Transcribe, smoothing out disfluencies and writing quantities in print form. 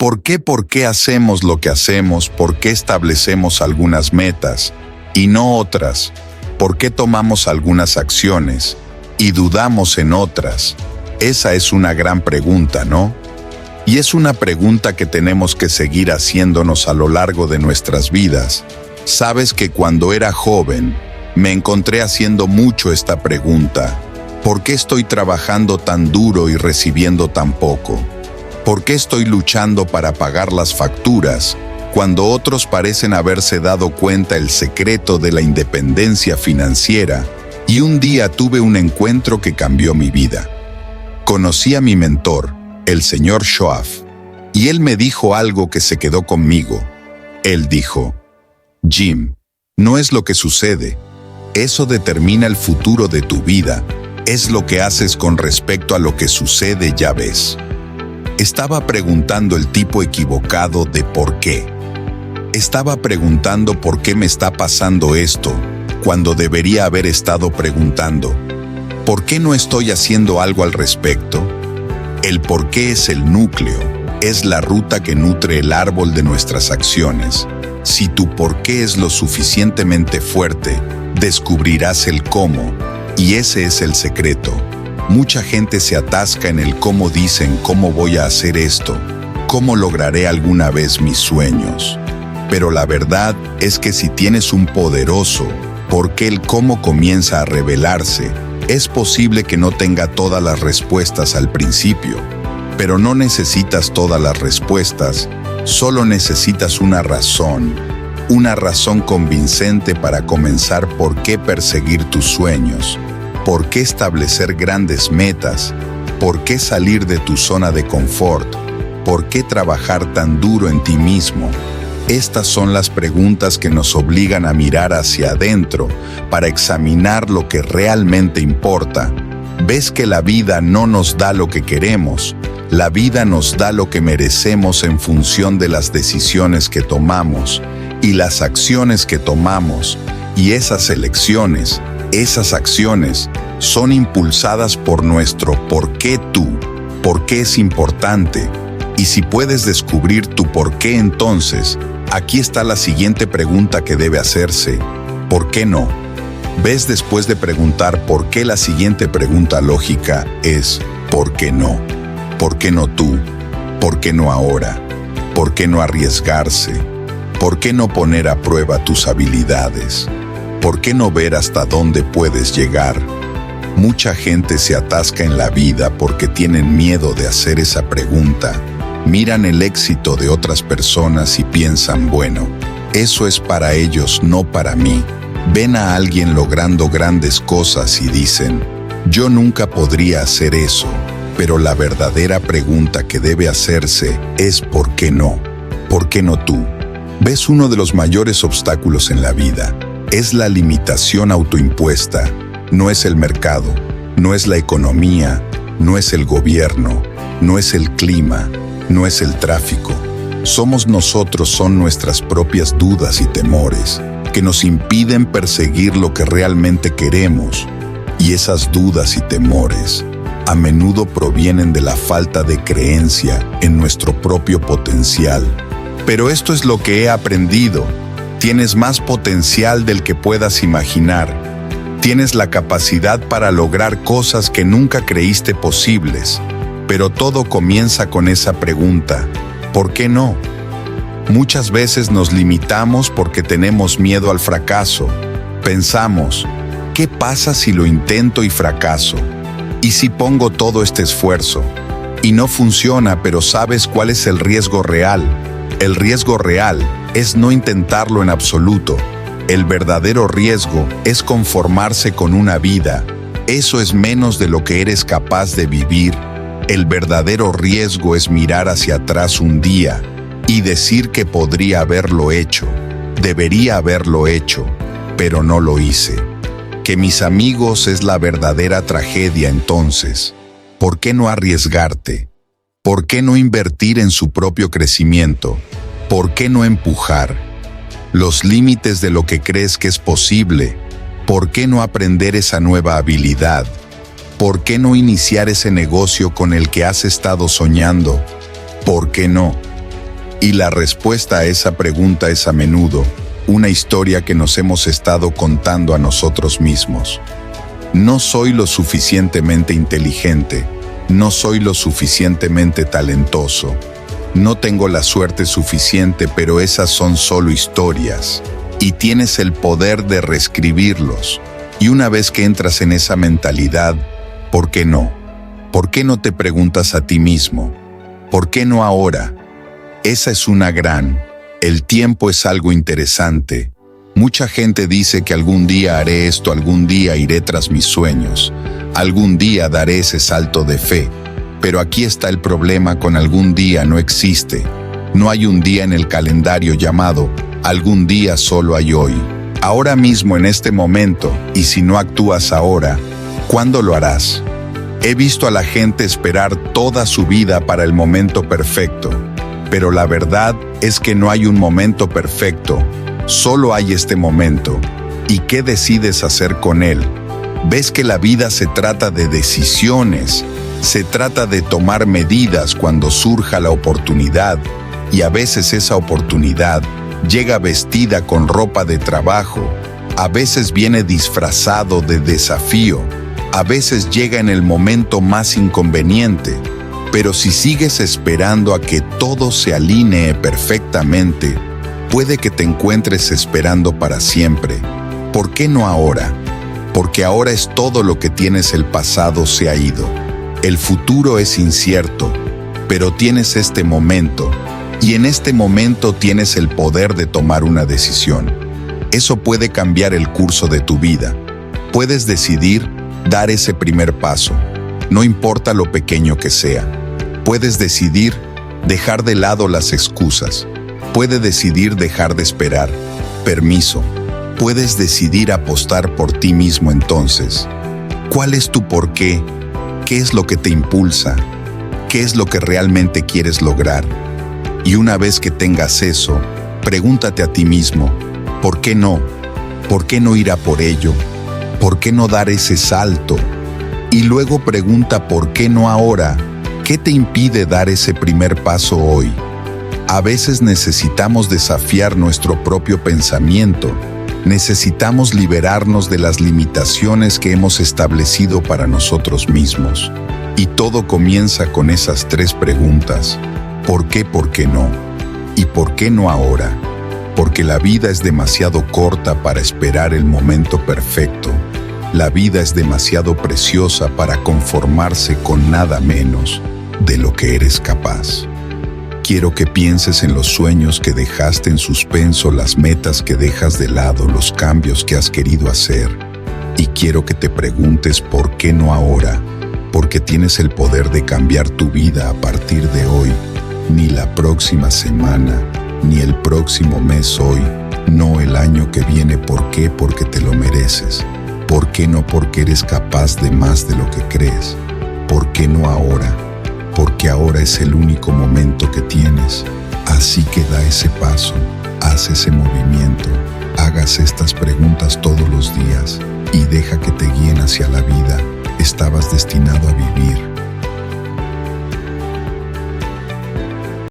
¿Por qué hacemos lo que hacemos? ¿Por qué establecemos algunas metas y no otras? ¿Por qué tomamos algunas acciones y dudamos en otras? Esa es una gran pregunta, ¿no? Y es una pregunta que tenemos que seguir haciéndonos a lo largo de nuestras vidas. Sabes que cuando era joven, me encontré haciendo mucho esta pregunta. ¿Por qué estoy trabajando tan duro y recibiendo tan poco? ¿Por qué estoy luchando para pagar las facturas cuando otros parecen haberse dado cuenta el secreto de la independencia financiera? Y un día tuve un encuentro que cambió mi vida. Conocí a mi mentor, el señor Schwab, y él me dijo algo que se quedó conmigo. Él dijo: Jim, no es lo que sucede. Eso determina el futuro de tu vida. Es lo que haces con respecto a lo que sucede, ya ves. Estaba preguntando el tipo equivocado de por qué. Estaba preguntando por qué me está pasando esto, cuando debería haber estado preguntando, ¿por qué no estoy haciendo algo al respecto? El por qué es el núcleo, es la ruta que nutre el árbol de nuestras acciones. Si tu por qué es lo suficientemente fuerte, descubrirás el cómo, y ese es el secreto. Mucha gente se atasca en el cómo, dicen cómo voy a hacer esto, cómo lograré alguna vez mis sueños. Pero la verdad es que si tienes un poderoso por qué, el cómo comienza a revelarse. Es posible que no tenga todas las respuestas al principio, pero no necesitas todas las respuestas, solo necesitas una razón convincente para comenzar. ¿Por qué perseguir tus sueños? ¿Por qué establecer grandes metas? ¿Por qué salir de tu zona de confort? ¿Por qué trabajar tan duro en ti mismo? Estas son las preguntas que nos obligan a mirar hacia adentro para examinar lo que realmente importa. Ves que la vida no nos da lo que queremos, la vida nos da lo que merecemos en función de las decisiones que tomamos y las acciones que tomamos, y esas elecciones, esas acciones, son impulsadas por nuestro por qué es importante. Y si puedes descubrir tu por qué, entonces, aquí está la siguiente pregunta que debe hacerse: ¿por qué no? ¿Ves? Después de preguntar por qué, la siguiente pregunta lógica es ¿por qué no? ¿Por qué no tú? ¿Por qué no ahora? ¿Por qué no arriesgarse? ¿Por qué no poner a prueba tus habilidades? ¿Por qué no ver hasta dónde puedes llegar? Mucha gente se atasca en la vida porque tienen miedo de hacer esa pregunta. Miran el éxito de otras personas y piensan, bueno, eso es para ellos, no para mí. Ven a alguien logrando grandes cosas y dicen, yo nunca podría hacer eso. Pero la verdadera pregunta que debe hacerse es ¿por qué no? ¿Por qué no tú? ¿Ves? Uno de los mayores obstáculos en la vida es la limitación autoimpuesta. No es el mercado, no es la economía, no es el gobierno, no es el clima, no es el tráfico. Somos nosotros, son nuestras propias dudas y temores que nos impiden perseguir lo que realmente queremos. Y esas dudas y temores a menudo provienen de la falta de creencia en nuestro propio potencial. Pero esto es lo que he aprendido. Tienes más potencial del que puedas imaginar. Tienes la capacidad para lograr cosas que nunca creíste posibles. Pero todo comienza con esa pregunta: ¿por qué no? Muchas veces nos limitamos porque tenemos miedo al fracaso. Pensamos, ¿qué pasa si lo intento y fracaso? ¿Y si pongo todo este esfuerzo? Y no funciona, pero ¿sabes cuál es el riesgo real? El riesgo real es no intentarlo en absoluto. El verdadero riesgo es conformarse con una vida. Eso es menos de lo que eres capaz de vivir. El verdadero riesgo es mirar hacia atrás un día y decir que podría haberlo hecho, debería haberlo hecho, pero no lo hice. Que mis amigos, es la verdadera tragedia. Entonces, ¿por qué no arriesgarte? ¿Por qué no invertir en su propio crecimiento? ¿Por qué no empujar los límites de lo que crees que es posible? ¿Por qué no aprender esa nueva habilidad? ¿Por qué no iniciar ese negocio con el que has estado soñando? ¿Por qué no? Y la respuesta a esa pregunta es a menudo una historia que nos hemos estado contando a nosotros mismos. No soy lo suficientemente inteligente, no soy lo suficientemente talentoso, no tengo la suerte suficiente, pero esas son solo historias, y tienes el poder de reescribirlos. Y una vez que entras en esa mentalidad, ¿por qué no? ¿Por qué no te preguntas a ti mismo? ¿Por qué no ahora? Esa es una gran. El tiempo es algo interesante. Mucha gente dice que algún día haré esto, algún día iré tras mis sueños, algún día daré ese salto de fe. Pero aquí está el problema con algún día: no existe. No hay un día en el calendario llamado algún día, solo hay hoy. Ahora mismo, en este momento, y si no actúas ahora, ¿cuándo lo harás? He visto a la gente esperar toda su vida para el momento perfecto, pero la verdad es que no hay un momento perfecto, solo hay este momento. ¿Y qué decides hacer con él? Ves que la vida se trata de decisiones, se trata de tomar medidas cuando surja la oportunidad, y a veces esa oportunidad llega vestida con ropa de trabajo, a veces viene disfrazado de desafío, a veces llega en el momento más inconveniente. Pero si sigues esperando a que todo se alinee perfectamente, puede que te encuentres esperando para siempre. ¿Por qué no ahora? Porque ahora es todo lo que tienes. El pasado se ha ido. El futuro es incierto, pero tienes este momento, y en este momento tienes el poder de tomar una decisión. Eso puede cambiar el curso de tu vida. Puedes decidir dar ese primer paso, no importa lo pequeño que sea. Puedes decidir dejar de lado las excusas. Puedes decidir dejar de esperar. Permiso. Puedes decidir apostar por ti mismo. Entonces, ¿cuál es tu por qué? ¿Qué es lo que te impulsa? ¿Qué es lo que realmente quieres lograr? Y una vez que tengas eso, pregúntate a ti mismo, ¿por qué no? ¿Por qué no ir a por ello? ¿Por qué no dar ese salto? Y luego pregunta, ¿por qué no ahora? ¿Qué te impide dar ese primer paso hoy? A veces necesitamos desafiar nuestro propio pensamiento. Necesitamos liberarnos de las limitaciones que hemos establecido para nosotros mismos. Y todo comienza con esas 3 preguntas. ¿Por qué? ¿Por qué no? ¿Y por qué no ahora? Porque la vida es demasiado corta para esperar el momento perfecto. La vida es demasiado preciosa para conformarse con nada menos de lo que eres capaz. Quiero que pienses en los sueños que dejaste en suspenso, las metas que dejas de lado, los cambios que has querido hacer. Y quiero que te preguntes, ¿por qué no ahora? Porque tienes el poder de cambiar tu vida a partir de hoy. Ni la próxima semana, ni el próximo mes, hoy. No el año que viene. ¿Por qué? Porque te lo mereces. ¿Por qué no? Porque eres capaz de más de lo que crees. ¿Por qué no ahora? Porque ahora es el único momento que tienes. Así que da ese paso, haz ese movimiento, hagas estas preguntas todos los días y deja que te guíen hacia la vida. Estabas destinado a vivir.